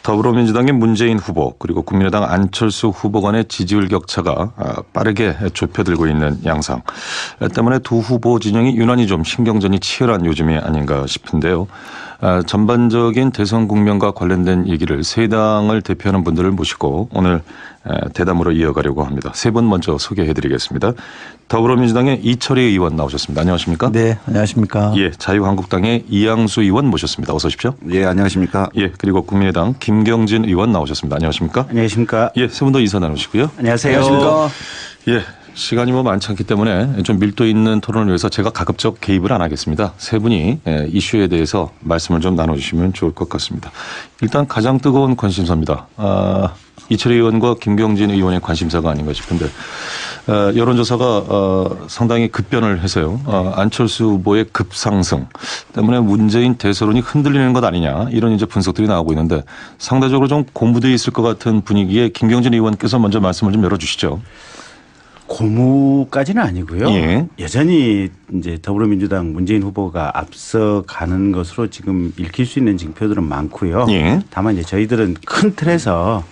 더불어민주당의 문재인 후보 그리고 국민의당 안철수 후보 간의 지지율 격차가 빠르게 좁혀들고 있는 양상 때문에 두 후보 진영이 유난히 좀 신경전이 치열한 요즘이 아닌가 싶은데요. 전반적인 대선 국면과 관련된 얘기를 세 당을 대표하는 분들을 모시고 오늘 대담으로 이어가려고 합니다. 세 분 먼저 소개해드리겠습니다. 더불어민주당의 이철희 의원 나오셨습니다. 안녕하십니까? 네, 안녕하십니까? 예, 자유한국당의 이양수 의원 모셨습니다. 어서 오십시오. 예, 안녕하십니까? 예, 그리고 국민의당 김경진 의원 나오셨습니다. 안녕하십니까? 안녕하십니까? 예, 세 분 더 인사 나누시고요. 안녕하세요. 안녕하십니까? 예, 시간이 많지 않기 때문에 좀 밀도 있는 토론을 위해서 제가 가급적 개입을 안 하겠습니다. 세 분이 이슈에 대해서 말씀을 좀 나눠주시면 좋을 것 같습니다. 일단 가장 뜨거운 관심사입니다. 이철희 의원과 김경진 의원의 관심사가 아닌가 싶은데 여론조사가 상당히 급변을 해서요. 안철수 후보의 급상승 때문에 문재인 대서론이 흔들리는 것 아니냐 이런 이제 분석들이 나오고 있는데 상대적으로 좀 고무되어 있을 것 같은 분위기에 김경진 의원께서 먼저 말씀을 좀 열어주시죠. 고무까지는 아니고요. 예. 여전히 이제 더불어민주당 문재인 후보가 앞서가는 것으로 지금 읽힐 수 있는 징표들은 많고요. 예. 다만 이제 저희들은 큰 틀에서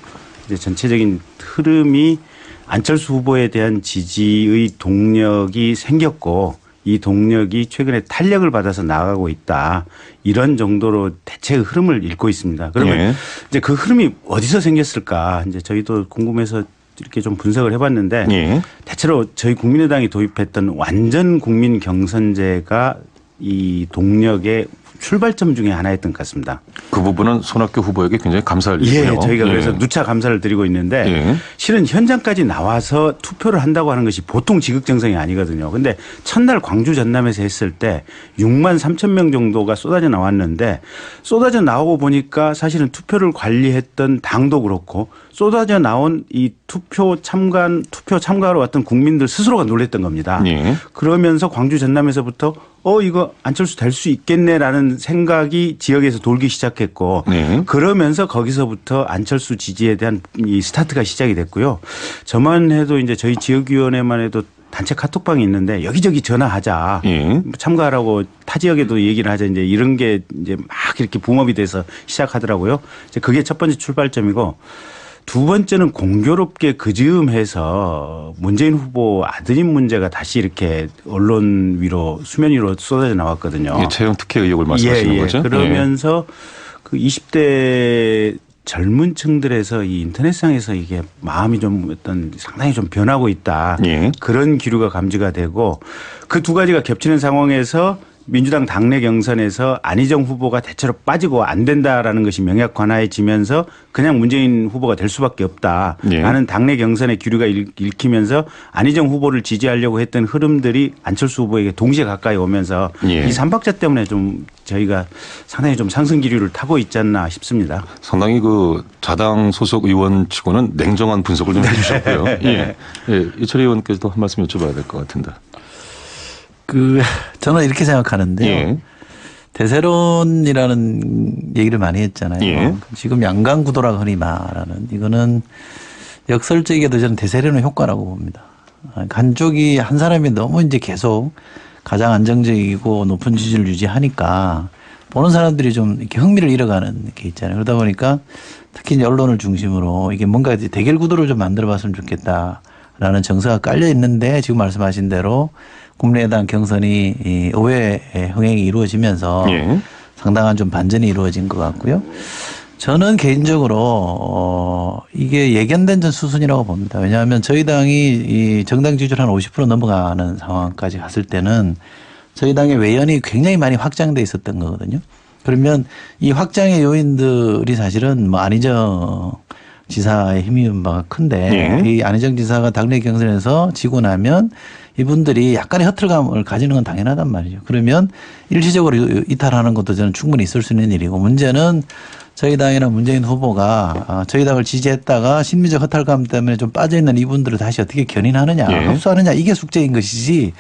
이제 전체적인 흐름이 안철수 후보에 대한 지지의 동력이 생겼고 이 동력이 최근에 탄력을 받아서 나가고 있다. 이런 정도로 대체의 흐름을 읽고 있습니다. 그러면 예. 이제 그 흐름이 어디서 생겼을까? 이제 저희도 궁금해서 이렇게 좀 분석을 해봤는데 예. 대체로 저희 국민의당이 도입했던 완전 국민 경선제가 이 동력의 출발점 중에 하나였던 것 같습니다. 그 부분은 손학규 후보에게 굉장히 감사할 일이군요. 예, 저희가 그래서 누차 감사를 드리고 있는데 예. 실은 현장까지 나와서 투표를 한다고 하는 것이 보통 지극정성이 아니거든요. 그런데 첫날 광주 전남에서 했을 때 6만 3천 명 정도가 쏟아져 나왔는데 쏟아져 나오고 보니까 사실은 투표를 관리했던 당도 그렇고 쏟아져 나온 이 투표 참가로 왔던 국민들 스스로가 놀랬던 겁니다. 예. 그러면서 광주 전남에서부터 이거 안철수 될 수 있겠네라는 생각이 지역에서 돌기 시작했고 네. 그러면서 거기서부터 안철수 지지에 대한 이 스타트가 시작이 됐고요. 저만 해도 이제 저희 지역위원회만 해도 단체 카톡방이 있는데 여기저기 전화하자. 예. 참가하라고 타 지역에도 얘기를 하자. 이제 이런 게 이제 막 이렇게 붕업이 돼서 시작하더라고요. 이제 그게 첫 번째 출발점이고 두 번째는 공교롭게 그즈음해서 문재인 후보 아드님 문제가 다시 이렇게 언론 위로 수면 위로 쏟아져 나왔거든요. 이게 채용 특혜 의혹을 말씀하시는 거죠? 그러면서 그 20대 젊은 층들에서 이 인터넷상에서 이게 마음이 좀 어떤 상당히 좀 변하고 있다. 예. 그런 기류가 감지가 되고 그 두 가지가 겹치는 상황에서 민주당 당내 경선에서 안희정 후보가 대체로 빠지고 안 된다라는 것이 명약관화해지면서 그냥 문재인 후보가 될 수밖에 없다라는 예. 당내 경선의 기류가 읽히면서 안희정 후보를 지지하려고 했던 흐름들이 안철수 후보에게 동시에 가까이 오면서 예. 이 삼박자 때문에 좀 저희가 상당히 좀 상승 기류를 타고 있지 않나 싶습니다. 상당히 그 자당 소속 의원치고는 냉정한 분석을 좀 해주셨고요. 예. 예. 이철희 의원께서도 한 말씀 여쭤봐야 될 것 같은데. 저는 이렇게 생각하는데요. 예. 대세론이라는 얘기를 많이 했잖아요. 예. 지금 양강구도라고 흔히 말하는 이거는 역설적이게도 저는 대세론의 효과라고 봅니다. 한쪽이 한 사람이 너무 이제 계속 가장 안정적이고 높은 지지를 유지하니까 보는 사람들이 좀 이렇게 흥미를 잃어가는 게 있잖아요. 그러다 보니까 특히 이제 언론을 중심으로 이게 뭔가 이제 대결 구도를 좀 만들어 봤으면 좋겠다라는 정서가 깔려 있는데 지금 말씀하신 대로 국민의당 경선이 의회 흥행이 이루어지면서 예. 상당한 좀 반전이 이루어진 것 같고요. 저는 개인적으로 이게 예견된 전 수순이라고 봅니다. 왜냐하면 저희 당이 이 정당 지지율 한 50% 넘어가는 상황까지 갔을 때는 저희 당의 외연이 굉장히 많이 확장돼 있었던 거거든요. 그러면 이 확장의 요인들이 사실은 뭐 안희정 지사의 힘이 바가 큰데 예. 이 안희정 지사가 당내 경선에서 지고 나면 이분들이 약간의 허탈감을 가지는 건 당연하단 말이죠. 그러면 일시적으로 이탈하는 것도 저는 충분히 있을 수 있는 일이고 문제는 저희 당이나 문재인 후보가 저희 당을 지지했다가 심리적 허탈감 때문에 좀 빠져있는 이분들을 다시 어떻게 견인하느냐 예. 흡수하느냐 이게 숙제인 것이지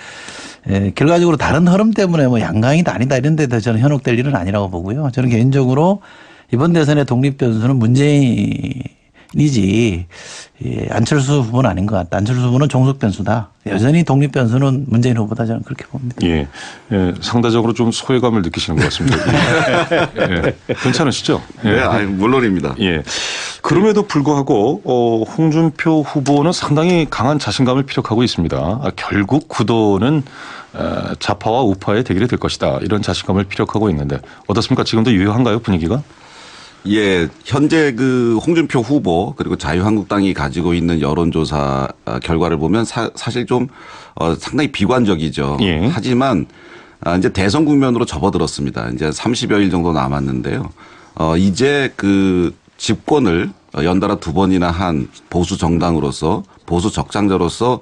결과적으로 다른 흐름 때문에 뭐 양강이다 아니다 이런 데도 저는 현혹될 일은 아니라고 보고요. 저는 개인적으로 이번 대선의 독립 변수는 문재인 이지 안철수 후보는 아닌 것 같다. 안철수 후보는 종속 변수다. 여전히 독립 변수는 문재인 후보다 저는 그렇게 봅니다. 예. 예. 상대적으로 좀 소외감을 느끼시는 것 같습니다. 예. 예. 괜찮으시죠? 예. 네, 아니, 물론입니다. 예. 그럼에도 불구하고 홍준표 후보는 상당히 강한 자신감을 피력하고 있습니다. 결국 구도는 좌파와 우파의 대결이 될 것이다. 이런 자신감을 피력하고 있는데 어떻습니까? 지금도 유효한가요, 분위기가? 예, 현재 그 홍준표 후보 그리고 자유한국당이 가지고 있는 여론조사 결과를 보면 사실 좀 상당히 비관적이죠. 예. 하지만 이제 대선 국면으로 접어들었습니다. 이제 30여일 정도 남았는데요. 이제 그 집권을 연달아 두 번이나 한 보수 정당으로서 보수 적장자로서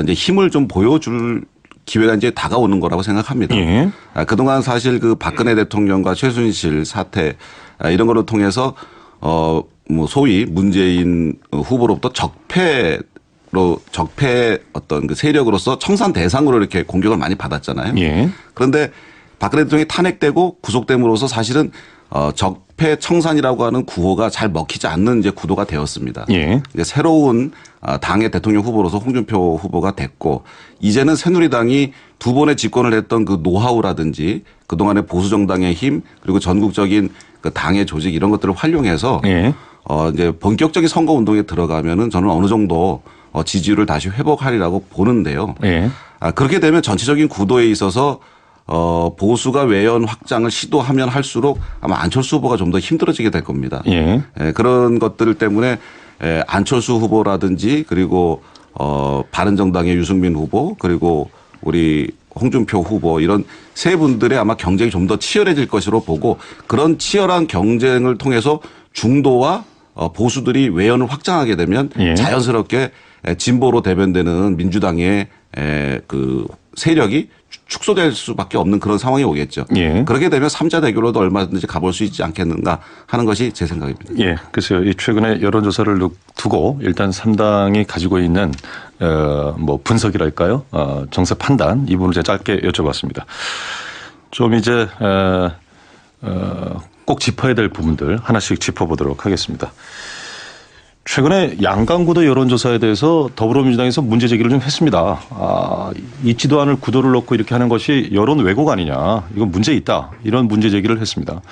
이제 힘을 좀 보여줄 기회가 이제 다가오는 거라고 생각합니다. 예. 그동안 사실 그 박근혜 대통령과 최순실 사태 이런 거를 통해서 뭐 소위 문재인 후보로부터 적폐 어떤 그 세력으로서 청산 대상으로 이렇게 공격을 많이 받았잖아요. 예. 그런데 박근혜 대통령이 탄핵되고 구속됨으로써 사실은 적폐 청산이라고 하는 구호가 잘 먹히지 않는 이제 구도가 되었습니다. 예. 이제 새로운 당의 대통령 후보로서 홍준표 후보가 됐고 이제는 새누리당이 두 번의 집권을 했던 그 노하우라든지 그동안의 보수 정당의 힘 그리고 전국적인 그 당의 조직 이런 것들을 활용해서 예. 이제 본격적인 선거 운동에 들어가면은 저는 어느 정도 지지율을 다시 회복하리라고 보는데요. 예. 그렇게 되면 전체적인 구도에 있어서 보수가 외연 확장을 시도하면 할수록 아마 안철수 후보가 좀 더 힘들어지게 될 겁니다. 예. 그런 것들 때문에 안철수 후보라든지 그리고 바른정당의 유승민 후보 그리고 우리 홍준표 후보 이런 세 분들의 아마 경쟁이 좀 더 치열해질 것으로 보고 그런 치열한 경쟁을 통해서 중도와 보수들이 외연을 확장하게 되면 예. 자연스럽게 진보로 대변되는 민주당의 그 세력이 축소될 수밖에 없는 그런 상황이 오겠죠. 예. 그렇게 되면 3자 대결로도 얼마든지 가볼 수 있지 않겠는가 하는 것이 제 생각입니다. 예, 글쎄요. 이 최근에 여론조사를 두고 일단 3당이 가지고 있는 뭐 분석이랄까요, 정세 판단 이 부분을 제가 짧게 여쭤봤습니다. 좀 이제 꼭 짚어야 될 부분들 하나씩 짚어보도록 하겠습니다. 최근에 양강구도 여론조사에 대해서 더불어민주당에서 문제 제기를 좀 했습니다. 있지도 않을 구도를 놓고 이렇게 하는 것이 여론 왜곡 아니냐. 이건 문제 있다. 이런 문제 제기를 했습니다.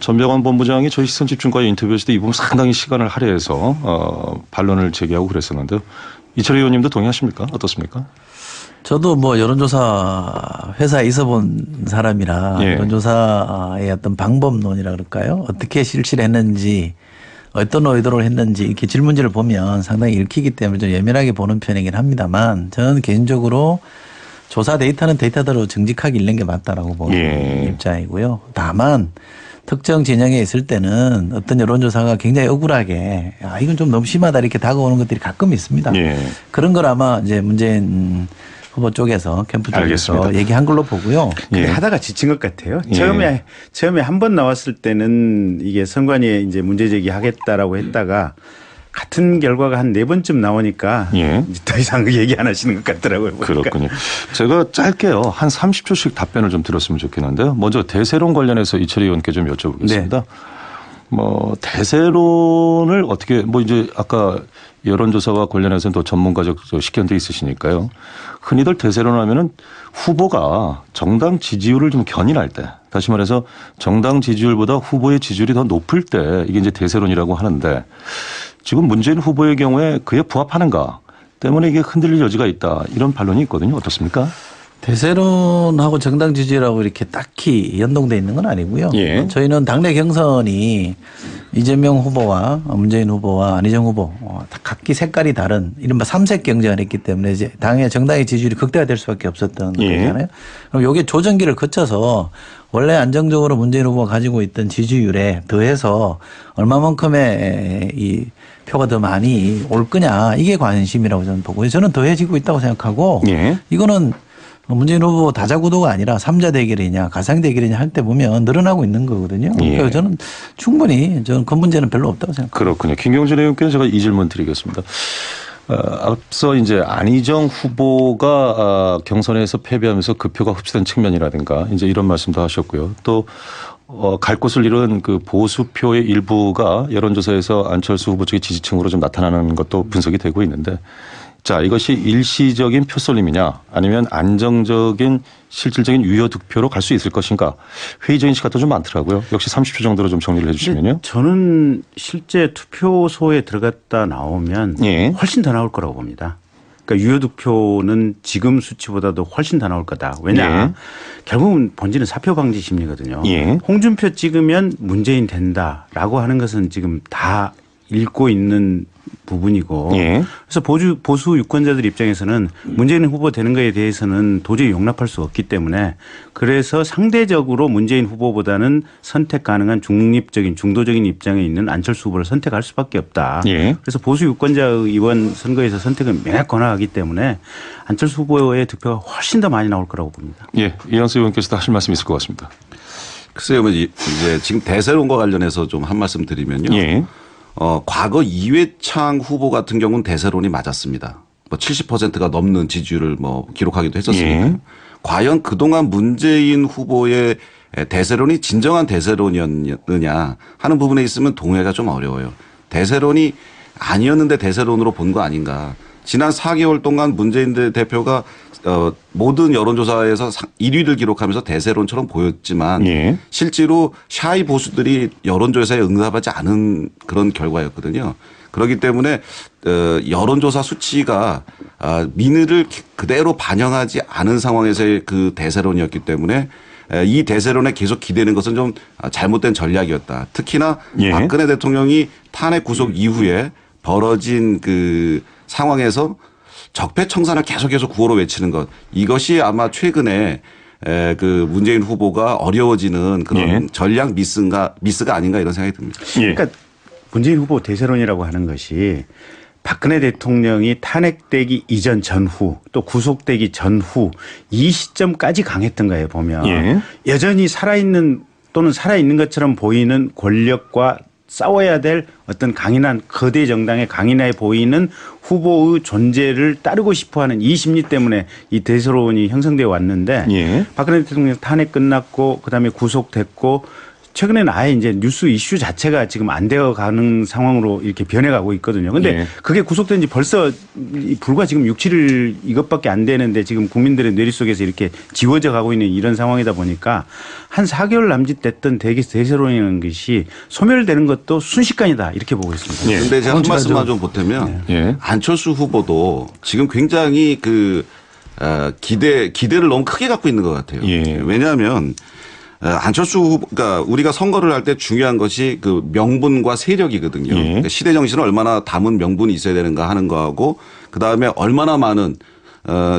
전병환 본부장이 저희 시선집중과의 인터뷰에서도 이 부분 상당히 시간을 할애해서 반론을 제기하고 그랬었는데요. 이철희 의원님도 동의하십니까? 어떻습니까? 저도 뭐 여론조사 회사에 있어 본 사람이라 예. 여론조사의 어떤 방법론이라 그럴까요? 어떻게 실시를 했는지 어떤 의도를 했는지 이렇게 질문지를 보면 상당히 읽히기 때문에 좀 예민하게 보는 편이긴 합니다만 저는 개인적으로 조사 데이터는 데이터대로 정직하게 읽는 게 맞다라고 보는 예. 입장이고요. 다만 특정 진영에 있을 때는 어떤 여론조사가 굉장히 억울하게 이건 좀 너무 심하다 이렇게 다가오는 것들이 가끔 있습니다. 예. 그런 걸 아마 이제 문재인 후보 쪽에서 캠프 쪽에서 알겠습니다. 얘기한 걸로 보고요. 예. 하다가 지친 것 같아요. 예. 처음에 한 번 나왔을 때는 이게 선관위에 이제 문제 제기하겠다라고 했다가 같은 결과가 한 4번쯤 나오니까 예. 이제 더 이상 그 얘기 안 하시는 것 같더라고요. 보니까. 그렇군요. 제가 짧게요. 한 30초씩 답변을 좀 들었으면 좋겠는데요. 먼저 대세론 관련해서 이철희 의원께 좀 여쭤보겠습니다. 네. 뭐 대세론을 어떻게 뭐 이제 아까 여론조사와 관련해서는 또 전문가적 식견도 있으시니까요. 흔히들 대세론 하면은 후보가 정당 지지율을 좀 견인할 때 다시 말해서 정당 지지율보다 후보의 지지율이 더 높을 때 이게 이제 대세론이라고 하는데 지금 문재인 후보의 경우에 그에 부합하는가 때문에 이게 흔들릴 여지가 있다 이런 반론이 있거든요. 어떻습니까? 대세론하고 정당 지지율하고 이렇게 딱히 연동돼 있는 건 아니고요. 예. 저희는 당내 경선이 이재명 후보와 문재인 후보와 안희정 후보 다 각기 색깔이 다른 이른바 삼색 경쟁을 했기 때문에 이제 당의 정당의 지지율이 극대화될 수밖에 없었던 예. 거잖아요. 그럼 이게 조정기를 거쳐서 원래 안정적으로 문재인 후보가 가지고 있던 지지율에 더해서 얼마만큼의 이 표가 더 많이 올 거냐 이게 관심이라고 저는 보고요. 저는 더해지고 있다고 생각하고 예. 이거는 문재인 후보 다자구도가 아니라 3자 대결이냐 가상 대결이냐 할 때 보면 늘어나고 있는 거거든요. 그러니까 예. 저는 충분히 저는 그 문제는 별로 없다고 생각합니다. 그렇군요. 김경진 의원께는 제가 이 질문 드리겠습니다. 앞서 이제 안희정 후보가 경선에서 패배하면서 그 표가 흡수된 측면이라든가 이제 이런 말씀도 하셨고요. 또 갈 곳을 잃은 그 보수표의 일부가 여론조사에서 안철수 후보 쪽의 지지층으로 좀 나타나는 것도 분석이 되고 있는데 자, 이것이 일시적인 표 쏠림이냐 아니면 안정적인 실질적인 유효 득표로 갈 수 있을 것인가 회의적인 시각도 좀 많더라고요. 역시 30초 정도로 좀 정리를 해 주시면요. 저는 실제 투표소에 들어갔다 나오면 예. 훨씬 더 나올 거라고 봅니다. 그러니까 유효 득표는 지금 수치보다도 훨씬 더 나올 거다. 왜냐? 예. 결국은 본질은 사표 방지 심리거든요. 예. 홍준표 찍으면 문재인 된다라고 하는 것은 지금 다 읽고 있는 부분이고 예. 그래서 보수 유권자들 입장에서는 문재인 후보 되는 거에 대해서는 도저히 용납할 수 없기 때문에 그래서 상대적으로 문재인 후보보다는 선택 가능한 중립적인 중도적인 입장에 있는 안철수 후보를 선택할 수밖에 없다. 예. 그래서 보수 유권자의 이번 선거에서 선택은 명확 권하기 때문에 안철수 후보의 득표가 훨씬 더 많이 나올 거라고 봅니다. 예. 이현수 의원께서도 하실 말씀 있을 것 같습니다. 글쎄요, 이제 지금 대세론과 관련해서 좀 한 말씀 드리면요. 예. 과거 이회창 후보 같은 경우는 대세론이 맞았습니다. 뭐 70%가 넘는 지지율을 뭐 기록하기도 했었으니까. 예. 과연 그동안 문재인 후보의 대세론이 진정한 대세론이었느냐 하는 부분에 있으면 동의가 좀 어려워요. 대세론이 아니었는데 대세론으로 본 거 아닌가. 지난 4개월 동안 문재인 대표가 모든 여론조사에서 1위를 기록하면서 대세론처럼 보였지만 예. 실제로 샤이 보수들이 여론조사에 응답하지 않은 그런 결과였거든요. 그렇기 때문에 여론조사 수치가 민의를 그대로 반영하지 않은 상황에서의 그 대세론이었기 때문에 이 대세론에 계속 기대는 것은 좀 잘못된 전략이었다. 특히나 예. 박근혜 대통령이 탄핵 구속 이후에 벌어진 그 상황에서 적폐청산을 계속해서 구호로 외치는 것 이것이 아마 최근에 그 문재인 후보가 어려워지는 그런 예. 전략 미스가 아닌가 이런 생각이 듭니다. 예. 그러니까 문재인 후보 대세론이라고 하는 것이 박근혜 대통령이 탄핵되기 이전 전후 또 구속되기 전후 이 시점까지 강했던 거예요 보면 예. 여전히 살아있는 또는 살아있는 것처럼 보이는 권력과 싸워야 될 어떤 강인한 거대 정당의 강인해 보이는 후보의 존재를 따르고 싶어하는 이 심리 때문에 이 대세론이 형성되어 왔는데 예. 박근혜 대통령 탄핵 끝났고 그다음에 구속됐고 최근에는 아예 이제 뉴스 이슈 자체가 지금 안 되어 가는 상황으로 이렇게 변해가고 있거든요. 근데 예. 그게 구속된 지 벌써 불과 지금 6, 7일 이것밖에 안 되는데 지금 국민들의 뇌리 속에서 이렇게 지워져 가고 있는 이런 상황이다 보니까 한 4개월 남짓 됐던 대세론이라는 것이 소멸되는 것도 순식간이다 이렇게 보고 있습니다. 예. 그런데 제가 한 말씀만 좀 보태면 예. 안철수 후보도 지금 굉장히 그 기대를 너무 크게 갖고 있는 것 같아요. 예. 왜냐하면 안철수 후보, 그러니까 우리가 선거를 할 때 중요한 것이 그 명분과 세력이거든요. 예. 그러니까 시대 정신을 얼마나 담은 명분이 있어야 되는가 하는 거하고 그 다음에 얼마나 많은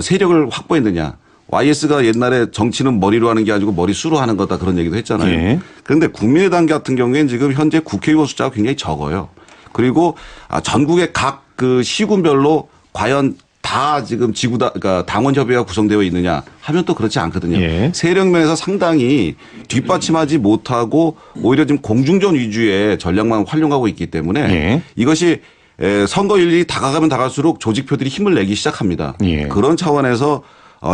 세력을 확보했느냐. YS가 옛날에 정치는 머리로 하는 게 아니고 머리수로 하는 거다 그런 얘기도 했잖아요. 예. 그런데 국민의당 같은 경우에는 지금 현재 국회의원 숫자가 굉장히 적어요. 그리고 전국의 각 그 시군별로 과연 다 지금 그러니까 당원 협의회가 구성되어 있느냐 하면 또 그렇지 않거든요. 예. 세력 면에서 상당히 뒷받침하지 못하고 오히려 지금 공중전 위주의 전략만 활용하고 있기 때문에 예. 이것이 선거일이 다가가면 다갈수록 조직표들이 힘을 내기 시작합니다. 예. 그런 차원에서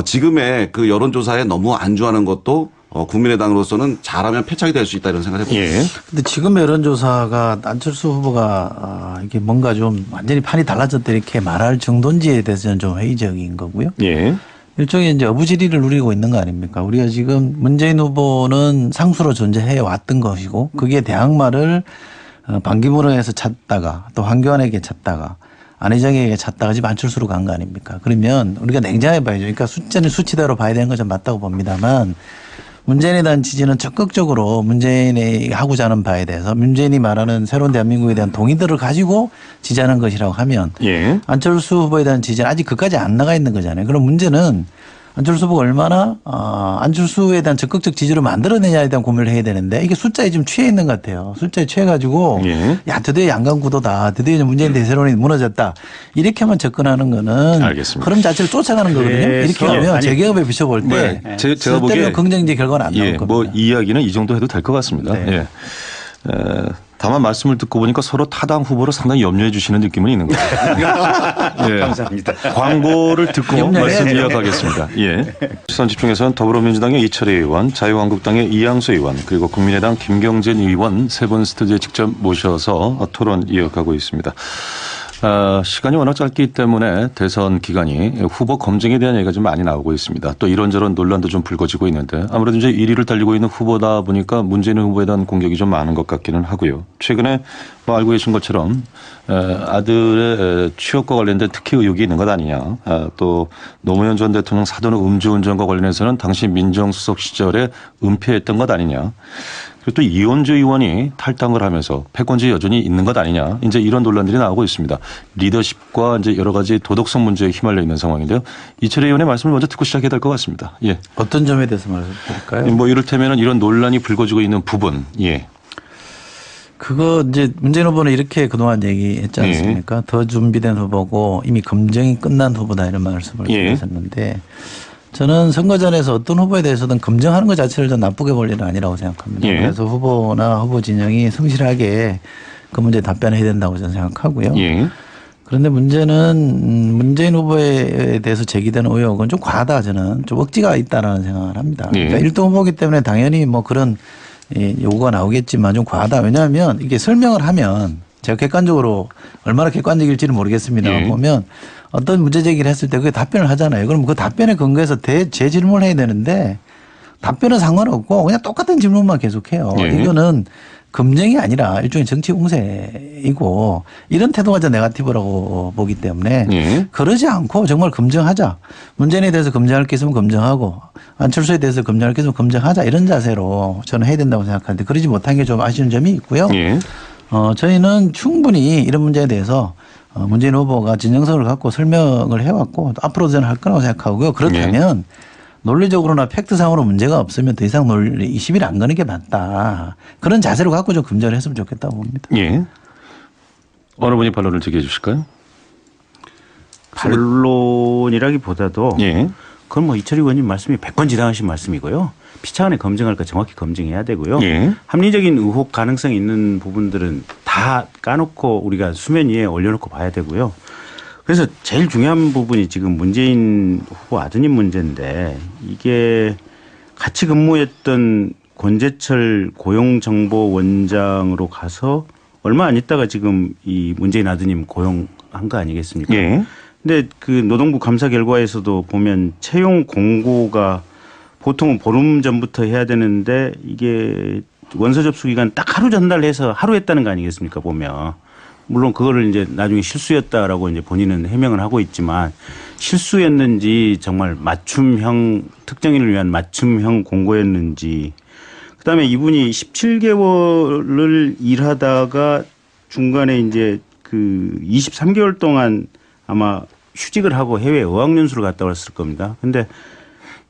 지금의 그 여론조사에 너무 안주하는 것도 국민의당으로서는 잘하면 패착이 될 수 있다 이런 생각을 해봅니다. 예. 근데 지금 여론조사가 안철수 후보가 이게 뭔가 좀 완전히 판이 달라졌다 이렇게 말할 정도인지에 대해서는 좀 회의적인 거고요. 예. 일종의 이제 어부지리를 누리고 있는 거 아닙니까? 우리가 지금 문재인 후보는 상수로 존재해 왔던 것이고 거기에 대항마를 반기문에서 찾다가 또 황교안에게 찾다가 안희정에게 찾다가 지금 안철수로 간 거 아닙니까? 그러면 우리가 냉정해 봐야죠. 그러니까 숫자는 수치대로 봐야 되는 것은 맞다고 봅니다만 문재인에 대한 지지는 적극적으로 문재인이 하고자 하는 바에 대해서 문재인이 말하는 새로운 대한민국에 대한 동의들을 가지고 지지하는 것이라고 하면 예. 안철수 후보에 대한 지지는 아직 그까지 안 나가 있는 거잖아요. 그럼 문제는 안철수 후보가 얼마나 안철수에 대한 적극적 지지를 만들어내냐에 대한 고민을 해야 되는데 이게 숫자에 좀 취해 있는 것 같아요. 숫자에 취해가지고 예. 야 드디어 양강구도다. 드디어 문재인 대세론이 무너졌다. 이렇게만 접근하는 거는 알겠습니다. 흐름 자체를 쫓아가는 거거든요. 이렇게 그래서 하면 아니, 재경협에 비춰볼 때 제가 보기에 쓸데없는 긍정적 결과는 안 나올 예, 겁니다. 뭐 이야기는 이 정도 해도 될 것 같습니다. 네. 예. 다만 말씀을 듣고 보니까 서로 타당 후보를 상당히 염려해 주시는 느낌은 있는 것 같아요. 예. 감사합니다. 광고를 듣고 말씀 이어가겠습니다. 예. 시선 집중에서는 더불어민주당의 이철희 의원, 자유한국당의 이양수 의원, 그리고 국민의당 김경진 의원 세 분 스튜디오에 직접 모셔서 토론 이어가고 있습니다. 시간이 워낙 짧기 때문에 대선 기간이 후보 검증에 대한 얘기가 좀 많이 나오고 있습니다. 또 이런저런 논란도 좀 불거지고 있는데 아무래도 이제 1위를 달리고 있는 후보다 보니까 문재인 후보에 대한 공격이 좀 많은 것 같기는 하고요. 최근에 뭐 알고 계신 것처럼 아들의 취업과 관련된 특혜 의혹이 있는 것 아니냐. 또 노무현 전 대통령 사돈 음주운전과 관련해서는 당시 민정수석 시절에 은폐했던 것 아니냐. 그리고 또 이원주 의원이 탈당을 하면서 패권주의 여전히 있는 것 아니냐. 이제 이런 논란들이 나오고 있습니다. 리더십과 이제 여러 가지 도덕성 문제에 휘말려 있는 상황인데요. 이철희 의원의 말씀을 먼저 듣고 시작해야 될 것 같습니다. 예. 어떤 점에 대해서 말씀드릴까요? 뭐 이를테면 이런 논란이 불거지고 있는 부분. 예. 그거 이제 문재인 후보는 이렇게 그동안 얘기했지 않습니까? 더 준비된 후보고 이미 검증이 끝난 후보다 이런 말씀을 드렸었는데 저는 선거전에서 어떤 후보에 대해서든 검증하는 것 자체를 좀 나쁘게 볼 일은 아니라고 생각합니다. 그래서 후보나 후보 진영이 성실하게 그 문제에 답변해야 된다고 저는 생각하고요. 그런데 문제는 문재인 후보에 대해서 제기되는 의혹은 좀 과하다 저는 좀 억지가 있다라는 생각을 합니다. 그러니까 1등 후보이기 때문에 당연히 뭐 그런 요구가 나오겠지만 좀 과하다. 왜냐하면 이게 설명을 하면 제가 객관적으로 얼마나 객관적일지는 모르겠습니다만 보면 어떤 문제 제기를 했을 때 그게 답변을 하잖아요. 그럼 그 답변에 근거해서 재질문을 해야 되는데 답변은 상관없고 그냥 똑같은 질문만 계속해요. 이거는 검증이 아니라 일종의 정치 공세이고 이런 태도가 좀 네거티브라고 보기 때문에 그러지 않고 정말 검증하자. 문재인에 대해서 검증할 게 있으면 검증하고 안철수에 대해서 검증할 게 있으면 검증하자. 이런 자세로 저는 해야 된다고 생각하는데 그러지 못한 게 좀 아쉬운 점이 있고요. 저희는 충분히 이런 문제에 대해서 문재인 후보가 진정성을 갖고 설명을 해왔고 앞으로도 저는 할 거라고 생각하고요. 그렇다면 논리적으로나 팩트상으로 문제가 없으면 더 이상 시비를 안 거는 게 맞다. 그런 자세로 갖고 좀 검증을 했으면 좋겠다고 봅니다. 예. 어느 분이 반론을 제기해 주실까요? 반론이라기보다도 그건 뭐 이철희 의원님 말씀이 100번 지당하신 말씀이고요. 피차원에 검증할 거 정확히 검증해야 되고요. 합리적인 의혹 가능성이 있는 부분들은 다 까놓고 우리가 수면 위에 올려놓고 봐야 되고요. 그래서 제일 중요한 부분이 지금 문재인 후보 아드님 문제인데 이게 같이 근무했던 권재철 고용정보원장으로 가서 얼마 안 있다가 지금 이 문재인 아드님 고용한 거 아니겠습니까? 근데 그 노동부 감사 결과에서도 보면 채용 공고가 보통은 보름 전부터 해야 되는데 이게 원서 접수 기간 딱 하루 전달해서 하루 했다는 거 아니겠습니까? 보면. 물론 그거를 이제 나중에 실수였다라고 이제 본인은 해명을 하고 있지만 실수였는지 정말 맞춤형 특정인을 위한 맞춤형 공고였는지 그다음에 이분이 17개월을 일하다가 중간에 이제 그 23개월 동안 아마 휴직을 하고 해외 어학연수를 갔다 왔을 겁니다. 근데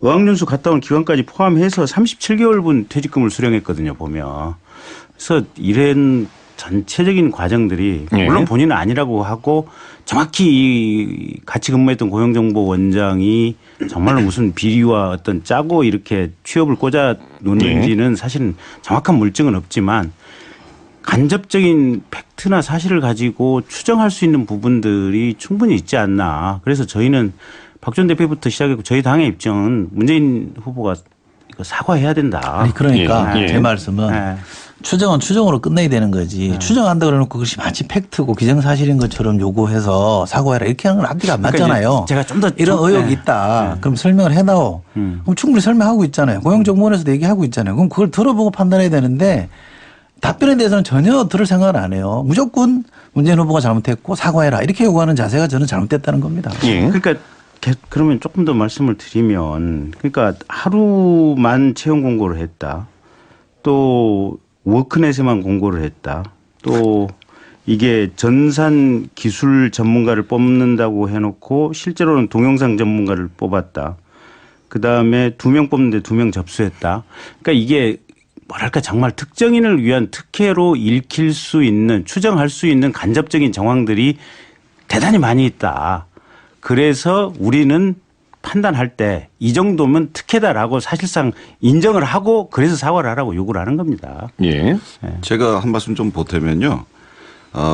어학연수 갔다 온 기간까지 포함해서 37개월분 퇴직금을 수령했거든요, 보면. 그래서 이런 전체적인 과정들이 물론 본인은 아니라고 하고 정확히 이 같이 근무했던 고용정보원장이 정말로 무슨 비리와 어떤 짜고 이렇게 취업을 꽂아 놓는지는 사실은 정확한 물증은 없지만 간접적인 팩트나 사실을 가지고 추정할 수 있는 부분들이 충분히 있지 않나. 그래서 저희는 박 전 대표부터 시작했고 저희 당의 입장은 문재인 후보가 이거 사과해야 된다. 아니 그러니까 제 말씀은 추정은 추정으로 끝내야 되는 거지. 추정한다 그래놓고 그것이 마치 팩트고 기정사실인 것처럼 요구해서 사과해라 이렇게 하는 건 앞뒤가 안 맞잖아요. 제가 좀 더 이런 의혹이 있다. 그럼 설명을 해다오. 그럼 충분히 설명하고 있잖아요. 고용정보원에서도 얘기하고 있잖아요. 그럼 그걸 들어보고 판단해야 되는데 답변에 대해서는 전혀 들을 생각을 안 해요. 무조건 문재인 후보가 잘못했고 사과해라 이렇게 요구하는 자세가 저는 잘못됐다는 겁니다. 그러니까 그러면 조금 더 말씀을 드리면 그러니까 하루만 채용 공고를 했다. 또 워크넷에만 공고를 했다. 또 이게 전산 기술 전문가를 뽑는다고 해놓고 실제로는 동영상 전문가를 뽑았다. 그다음에 2명 뽑는데 2명 접수했다. 그러니까 이게 뭐랄까 정말 특정인을 위한 특혜로 읽힐 수 있는 추정할 수 있는 간접적인 정황들이 대단히 많이 있다. 그래서 우리는 판단할 때 이 정도면 특혜다라고 사실상 인정을 하고 그래서 사과를 하라고 요구를 하는 겁니다. 예. 제가 한 말씀 좀 보태면요.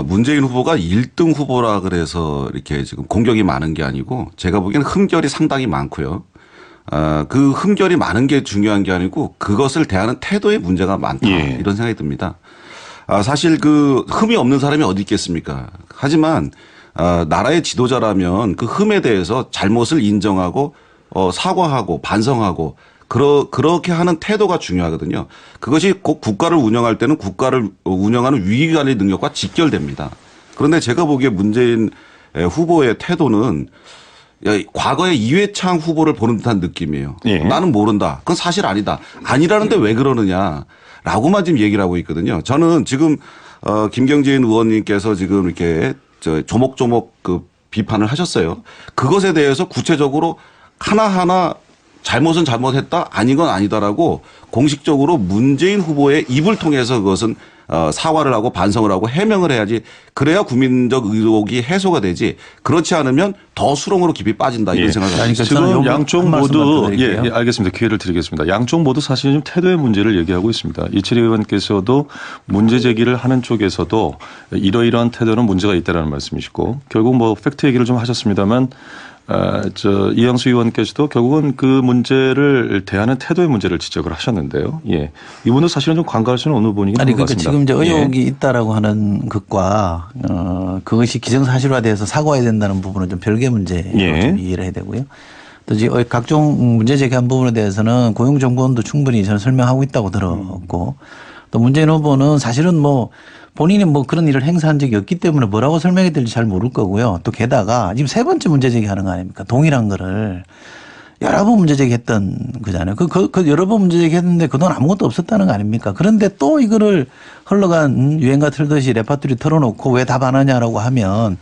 문재인 후보가 1등 후보라 그래서 이렇게 지금 공격이 많은 게 아니고 제가 보기에는 흠결이 상당히 많고요. 그 흠결이 많은 게 중요한 게 아니고 그것을 대하는 태도에 문제가 많다. 예. 이런 생각이 듭니다. 사실 그 흠이 없는 사람이 어디 있겠습니까? 하지만 나라의 지도자라면 그 흠에 대해서 잘못을 인정하고 사과하고 반성하고 그렇게 하는 태도가 중요하거든요. 그것이 꼭 국가를 운영할 때는 국가를 운영하는 위기관리 능력과 직결됩니다. 그런데 제가 보기에 문재인 후보의 태도는 과거에 이회창 후보를 보는 듯한 느낌이에요. 예. 나는 모른다. 그건 사실 아니다. 아니라는데 왜 그러느냐라고만 지금 얘기를 하고 있거든요. 저는 지금 김경진 의원님께서 지금 이렇게 조목조목 그 비판을 하셨어요. 그것에 대해서 구체적으로 하나하나 잘못은 잘못했다, 아닌 건 아니다라고 공식적으로 문재인 후보의 입을 통해서 그것은 사과를 하고 반성을 하고 해명을 해야지 그래야 국민적 의혹이 해소가 되지 그렇지 않으면 더 수렁으로 깊이 빠진다 이런 예. 생각을 합니다. 그러니까 저는 지금 요거 양쪽 한 말씀만 모두 더 드릴게요. 예, 알겠습니다. 기회를 드리겠습니다. 양쪽 모두 사실 좀 태도의 문제를 얘기하고 있습니다. 이철희 의원께서도 문제 제기를 하는 쪽에서도 이러이러한 태도는 문제가 있다라는 말씀이시고 결국 뭐 팩트 얘기를 좀 하셨습니다만 이양수 의원께서도 결국은 그 문제를 대하는 태도의 문제를 지적을 하셨는데요. 예. 이분도 사실은 좀 관가할 수는 어느 분이긴 아니 한것 그러니까 같습니다. 지금 이제 의혹이 예. 있다라고 하는 것과 그것이 기정사실화돼서 사과해야 된다는 부분은 좀 별개 문제로 예. 좀 이해를 해야 되고요. 또 이제 각종 문제 제기한 부분에 대해서는 고용정보원도 충분히 저는 설명하고 있다고 들었고 또 문재인 후보는 사실은 뭐 본인이 뭐 그런 일을 행사한 적이 없기 때문에 뭐라고 설명해야 될지 잘 모를 거고요. 또 게다가 지금 세 번째 문제 제기하는 거 아닙니까? 동일한 거를 여러 번 문제 제기했던 거잖아요. 그 여러 번 문제 제기했는데 그동안 아무것도 없었다는 거 아닙니까? 그런데 또 이거를 흘러간 유행가 틀듯이 레파토리 털어놓고 왜 답 안 하냐라고 하면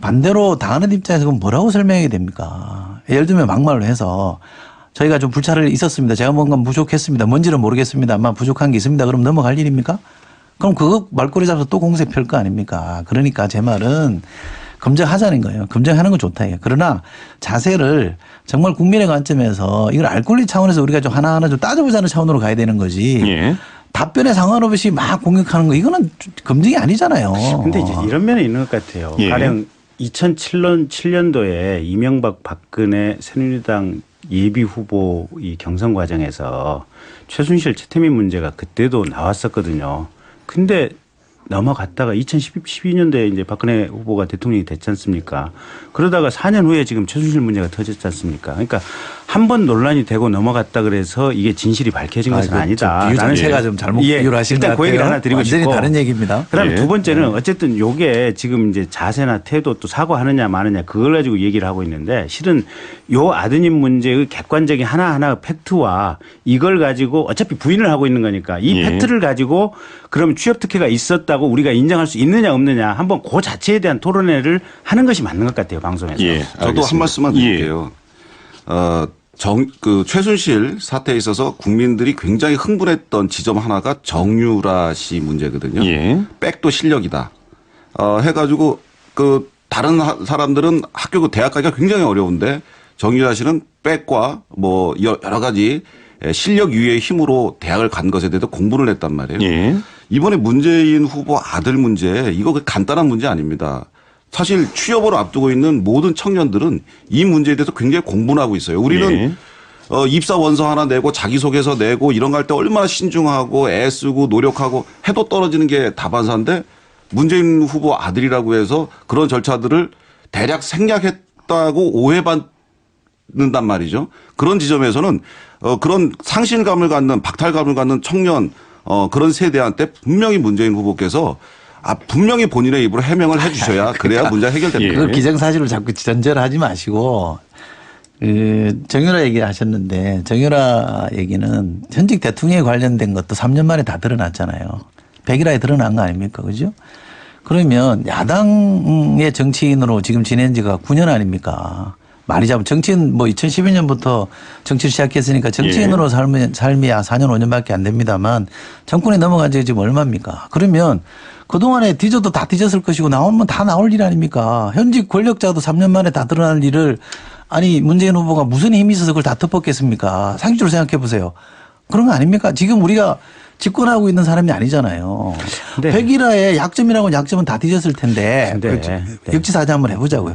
반대로 당하는 입장에서 그럼 뭐라고 설명해야 됩니까? 예를 들면 막말로 해서 저희가 좀 불찰이 있었습니다. 제가 뭔가 부족했습니다. 뭔지는 모르겠습니다만 부족한 게 있습니다. 그럼 넘어갈 일입니까? 그럼 그거 말꼬리 잡아서 또 공세 펼 거 아닙니까? 그러니까 제 말은 검증하자는 거예요. 검증하는 건 좋다. 이게. 그러나 자세를 정말 국민의 관점에서 이걸 알 권리 차원에서 우리가 좀 하나하나 좀 따져보자는 차원으로 가야 되는 거지. 예. 답변에 상관없이 막 공격하는 거 이거는 검증이 아니잖아요. 근데 이제 이런 면이 있는 것 같아요. 예. 가령 2007년도에 이명박 박근혜 새누리당 예비 후보 이 경선 과정에서 최순실 최태민 문제가 그때도 나왔었거든요. 근데 넘어갔다가 2012년도에 이제 박근혜 후보가 대통령이 됐지 않습니까? 그러다가 4년 후에 지금 최순실 문제가 터졌지 않습니까? 그러니까 한 번 논란이 되고 넘어갔다 그래서 이게 진실이 밝혀진 것은 아니다. 비유 자체가 좀 잘못 비유를 하신 것 일단 같아요. 그 얘기를 하나 드리고 완전히 싶고. 다른 얘기입니다. 그다음에 예. 두 번째는 어쨌든 요게 지금 이제 자세나 태도 또 사과하느냐 마느냐 그걸 가지고 얘기를 하고 있는데 실은 요 아드님 문제의 객관적인 하나하나 팩트와 이걸 가지고 어차피 부인을 하고 있는 거니까 이 예. 팩트를 가지고 그럼 취업 특혜가 있었다고 우리가 인정할 수 있느냐 없느냐 한번 그 자체에 대한 토론회를 하는 것이 맞는 것 같아요. 방송에서. 예. 저도 알겠습니다. 한 말씀만 드릴게요. 그 최순실 사태에 있어서 국민들이 굉장히 흥분했던 지점 하나가 정유라 씨 문제거든요. 예. 백도 실력이다. 해가지고 그 다른 사람들은 학교 그 대학 가기가 굉장히 어려운데 정유라 씨는 백과 뭐 여러 가지 실력 위의 힘으로 대학을 간 것에 대해서 공부를 했단 말이에요. 예. 이번에 문재인 후보 아들 문제 이거 간단한 문제 아닙니다. 사실 취업을 앞두고 있는 모든 청년들은 이 문제에 대해서 굉장히 공부를 하고 있어요. 우리는 예. 입사 원서 하나 내고 자기소개서 내고 이런 거 할 때 얼마나 신중하고 애쓰고 노력하고 해도 떨어지는 게 다반사인데 문재인 후보 아들이라고 해서 그런 절차들을 대략 생략했다고 오해받는단 말이죠. 그런 지점에서는 그런 상실감을 갖는 박탈감을 갖는 청년 그런 세대한테 분명히 문재인 후보께서 분명히 본인의 입으로 해명을 해 주셔야 그래야 문제가 해결됩니다. 그 기정사실을 자꾸 전제를 하지 마시고 정유라 얘기 하셨는데 정유라 얘기는 현직 대통령에 관련된 것도 3년 만에 다 드러났잖아요. 백일화에 드러난 거 아닙니까? 그죠? 그러면 야당의 정치인으로 지금 지낸 지가 9년 아닙니까? 많이 잡은 정치인 뭐 2012년부터 정치를 시작했으니까 정치인으로 삶이야 4년 5년밖에 안 됩니다만 정권에 넘어간 지가 지금 얼마입니까? 그러면 그동안에 뒤져도 다 뒤졌을 것이고 나오면 다 나올 일 아닙니까? 현직 권력자도 3년 만에 다 드러날 일을 아니 문재인 후보가 무슨 힘이 있어서 그걸 다 덮었겠습니까? 상식적으로 생각해 보세요. 그런 거 아닙니까? 지금 우리가 집권하고 있는 사람이 아니잖아요. 네. 백일화의 약점이라고 약점은 다 뒤졌을 텐데 네. 역지사지 한번 해보자고요.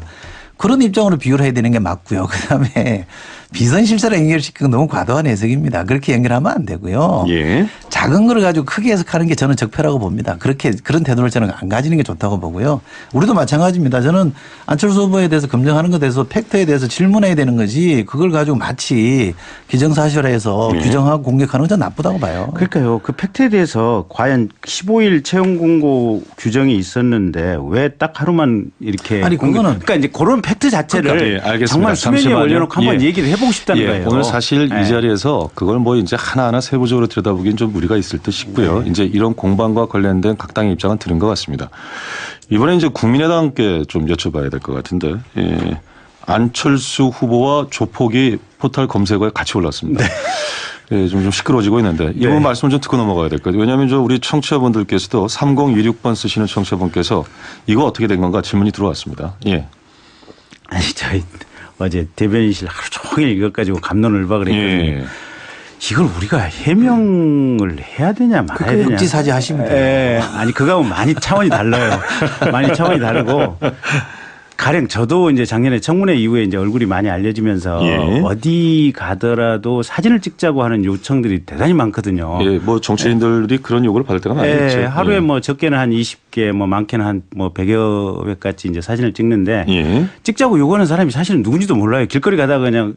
그런 입장으로 비교를 해야 되는 게 맞고요. 그다음에 비선실세로 연결시키는 건 너무 과도한 해석입니다. 그렇게 연결하면 안 되고요. 예. 작은 거를 가지고 크게 해석하는 게 저는 적폐라고 봅니다. 그런 태도를 저는 안 가지는 게 좋다고 보고요. 우리도 마찬가지입니다. 저는 안철수 후보에 대해서 검증하는 것에 대해서 팩트에 대해서 질문해야 되는 거지 그걸 가지고 마치 기정사실화해서 규정하고 공격하는 건 저는 나쁘다고 봐요. 그러니까요. 그 팩트에 대해서 과연 15일 채용 공고 규정이 있었는데 왜 딱 하루만 이렇게 아니, 그거는 그러니까 이제 그런 팩트 자체를 그러니까, 예, 알겠습니다. 정말 수면 위에 잠시만요. 올려놓고 한번 예. 얘기를 해보고 싶다는 예, 거예요. 오늘 사실 예. 이 자리에서 그걸 뭐 이제 하나하나 세부적으로 들여다보기엔 좀 무리가 있을 듯 싶고요. 이제 이런 공방과 관련된 각 당의 입장은 들은 것 같습니다. 이번에 이제 국민의당께 좀 여쭤봐야 될 것 같은데, 예. 안철수 후보와 조폭이 포털 검색어에 같이 올랐습니다. 예, 좀 시끄러워지고 있는데 이 부분 말씀을 좀 듣고 넘어가야 될 것 같아요. 왜냐하면 우리 청취자분들께서도 3026번 쓰시는 청취자분께서 이거 어떻게 된 건가 질문이 들어왔습니다. 예. 아니 저희 어제 대변인실 하루 종일 이것 가지고 갑론을박을 했거든요. 예. 이걸 우리가 해명을 해야 되냐 말아야 되냐. 역지사지 하시면 돼요. 예. 아니 그거하고 많이 차원이 달라요. 많이 차원이 다르고 가령 저도 이제 작년에 청문회 이후에 이제 얼굴이 많이 알려지면서 예. 어디 가더라도 사진을 찍자고 하는 요청들이 대단히 많거든요. 예, 뭐 정치인들이 그런 요구를 받을 때가 많이 있죠. 예, 하루에 뭐 적게는 한 20개, 뭐 많게는 한 뭐 100여 회까지 이제 사진을 찍는데 예. 찍자고 요구하는 사람이 사실은 누군지도 몰라요. 길거리 가다가 그냥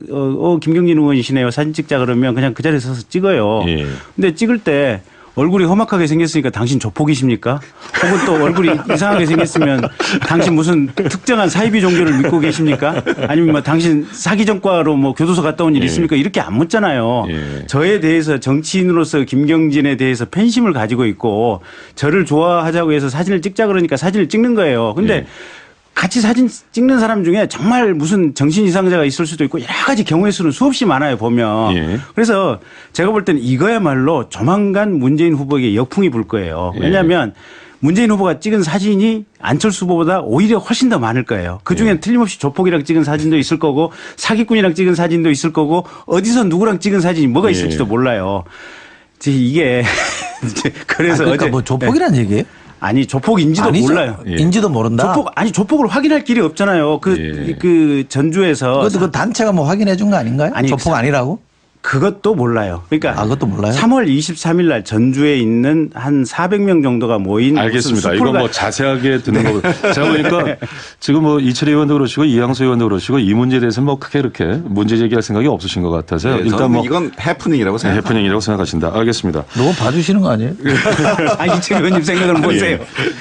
김경진 의원이시네요. 사진 찍자 그러면 그냥 그 자리에 서서 찍어요. 예. 근데 찍을 때 얼굴이 험악하게 생겼으니까 당신 조폭이십니까? 혹은 또 얼굴이 이상하게 생겼으면 당신 무슨 특정한 사이비 종교를 믿고 계십니까? 아니면 뭐 당신 사기 전과로 뭐 교도소 갔다 온 일 있습니까? 이렇게 안 묻잖아요. 예. 저에 대해서 정치인으로서 김경진에 대해서 팬심을 가지고 있고 저를 좋아하자고 해서 사진을 찍자 그러니까 사진을 찍는 거예요. 근데 예. 같이 사진 찍는 사람 중에 정말 무슨 정신 이상자가 있을 수도 있고 여러 가지 경우의 수는 수없이 많아요 보면. 예. 그래서 제가 볼 때는 이거야말로 조만간 문재인 후보에게 역풍이 불 거예요. 왜냐하면 문재인 후보가 찍은 사진이 안철수 후보보다 오히려 훨씬 더 많을 거예요. 그중엔 틀림없이 조폭이랑 찍은 사진도 있을 거고 사기꾼이랑 찍은 사진도 있을 거고 어디서 누구랑 찍은 사진이 뭐가 있을지도 몰라요. 이게 그래서 그러니까 어제 뭐 조폭이란 얘기예요? 아니 조폭인지도 아니죠. 몰라요. 예. 인지도 모른다. 조폭을 확인할 길이 없잖아요. 그 전주에서 그것도 그 단체가 뭐 확인해 준 거 아닌가요? 아니, 조폭 아니라고? 그것도 몰라요. 그러니까 그것도 몰라요? 3월 23일 날 전주에 있는 한 400명 정도가 모인 알겠습니다. 이건 뭐 자세하게 듣는 거고. 제가 보니까 지금 뭐 이철희 의원도 그러시고 이양수 의원도 그러시고 이 문제에 대해서는 뭐 크게 이렇게 문제 제기할 생각이 없으신 것 같아서요. 네, 일단 저는 뭐 이건 해프닝이라고 생각합니다. 해프닝이라고 생각하신다. 알겠습니다. 너무 봐주시는 거 아니에요? 이철희 의원님 생각을 보세요.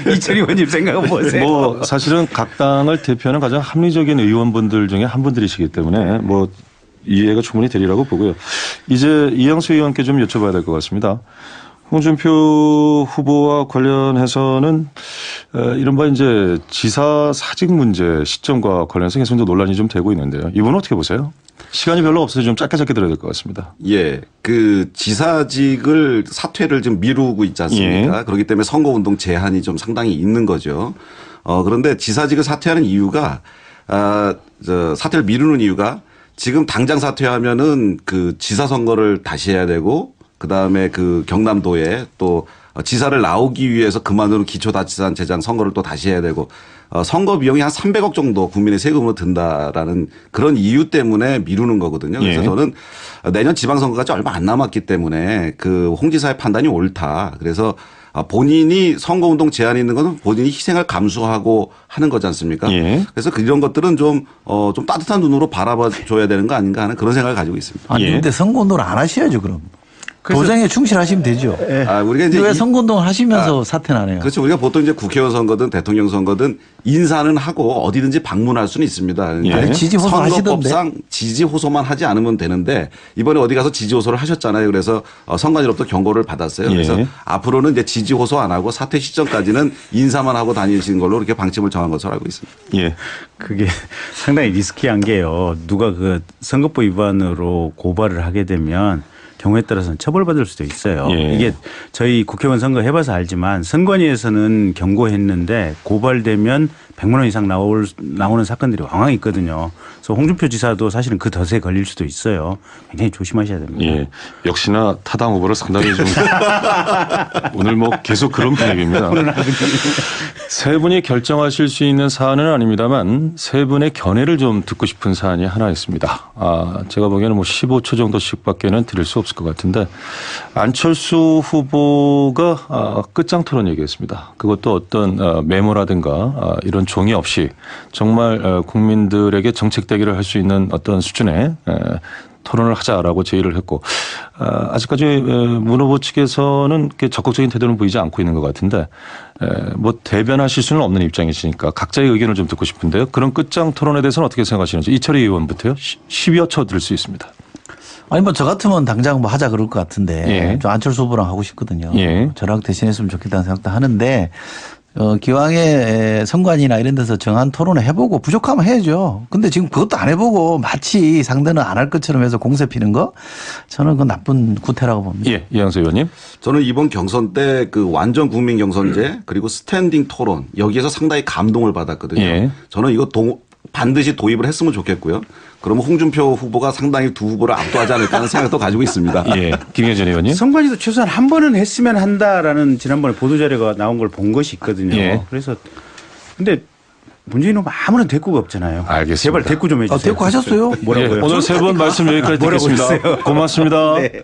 이철희 의원님 생각을 보세요. 뭐 사실은 각 당을 대표하는 가장 합리적인 의원분들 중에 한 분들이시기 때문에 뭐 이해가 충분히 되리라고 보고요. 이제 이양수 의원께 좀 여쭤봐야 될 것 같습니다. 홍준표 후보와 관련해서는 이른바 이제 지사 사직 문제 시점과 관련해서 계속 논란이 좀 되고 있는데요. 이분은 어떻게 보세요? 시간이 별로 없어서 좀 짧게 들어야 될 것 같습니다. 예. 그 지사직을 사퇴를 좀 미루고 있지 않습니까? 예. 그렇기 때문에 선거운동 제한이 좀 상당히 있는 거죠. 그런데 지사직을 사퇴하는 이유가, 사퇴를 미루는 이유가 지금 당장 사퇴하면은 그 지사 선거를 다시 해야 되고 그다음에 그 경남도에 또 지사를 나오기 위해서 그만으로 기초자치단체장 선거를 또 다시 해야 되고 선거 비용이 한 300억 정도 국민의 세금으로 든다라는 그런 이유 때문에 미루는 거거든요. 그래서 예. 저는 내년 지방선거까지 얼마 안 남았기 때문에 그 홍 지사의 판단이 옳다. 그래서 본인이 선거운동 제한이 있는 것은 본인이 희생을 감수하고 하는 거지 않습니까? 예. 그래서 이런 것들은 좀 따뜻한 눈으로 바라봐 줘야 되는 거 아닌가 하는 그런 생각을 가지고 있습니다. 아니 예. 근데 선거운동을 안 하셔야죠 그럼. 도장에 충실하시면 되죠. 우리가 이제 왜 선거운동을 하시면서 사퇴는 안 해요? 그렇죠. 우리가 보통 이제 국회의원 선거든 대통령 선거든 인사는 하고 어디든지 방문할 수는 있습니다. 그러니까 예. 지지 호소 하시던데. 선거법상 지지 호소만 하지 않으면 되는데 이번에 어디 가서 지지 호소를 하셨잖아요. 그래서 선관위로부터 경고를 받았어요. 예. 그래서 앞으로는 이제 지지 호소 안 하고 사퇴 시점까지는 인사만 하고 다니시는 걸로 이렇게 방침을 정한 것으로 알고 있습니다. 예. 그게 상당히 리스키한 게요. 누가 그 선거법 위반으로 고발을 하게 되면 경우에 따라서는 처벌받을 수도 있어요. 예. 이게 저희 국회의원 선거 해봐서 알지만 선관위에서는 경고했는데 고발되면 100만 원 이상 나오는 사건들이 왕왕 있거든요. 그래서 홍준표 지사도 사실은 그 덫에 걸릴 수도 있어요. 굉장히 조심하셔야 됩니다. 예. 역시나 타당 후보를 상당히 좀 오늘 뭐 계속 그런 분위기입니다. 세 분이 결정하실 수 있는 사안은 아닙니다만 세 분의 견해를 좀 듣고 싶은 사안이 하나 있습니다. 제가 보기에는 뭐 15초 정도씩밖에는 드릴 수 없을 것 같은데 안철수 후보가 끝장 토론 얘기했습니다. 그것도 어떤 메모라든가 이런 종이 없이 정말 국민들에게 정책 대기를 할 수 있는 어떤 수준의 토론을 하자라고 제의를 했고 아직까지 문 후보 측에서는 적극적인 태도는 보이지 않고 있는 것 같은데 뭐 대변하실 수는 없는 입장이시니까 각자의 의견을 좀 듣고 싶은데요. 그런 끝장 토론에 대해서는 어떻게 생각하시는지 이철희 의원부터요. 10여 초 드릴 수 있습니다. 아니 뭐 저 같으면 당장 뭐 하자 그럴 것 같은데 예. 좀 안철수 후보랑 하고 싶거든요. 예. 저랑 대신했으면 좋겠다는 생각도 하는데 기왕에 선관위나 이런 데서 정한 토론을 해보고 부족하면 해야죠. 근데 지금 그것도 안 해보고 마치 상대는 안 할 것처럼 해서 공세 피는 거 저는 그건 나쁜 구태라고 봅니다. 예, 이양수 의원님. 저는 이번 경선 때 그 완전 국민 경선제 그리고 스탠딩 토론 여기에서 상당히 감동을 받았거든요. 예. 저는 이거 반드시 도입을 했으면 좋겠고요. 그러면 홍준표 후보가 상당히 두 후보를 압도하지 않을까 하는 생각도 가지고 있습니다. 예, 김혜전 의원님. 선관위도 최소한 한 번은 했으면 한다라는 지난번에 보도자료가 나온 걸 본 것이 있거든요. 예. 그래서 근데 문재인 후보 아무런 대꾸가 없잖아요. 알겠습니다. 제발 대꾸 좀 해주세요. 대꾸 하셨어요? 뭐라고요? 예, 오늘 세 분 말씀 여기까지 뭐라고 듣겠습니다. 했어요? 고맙습니다. 네.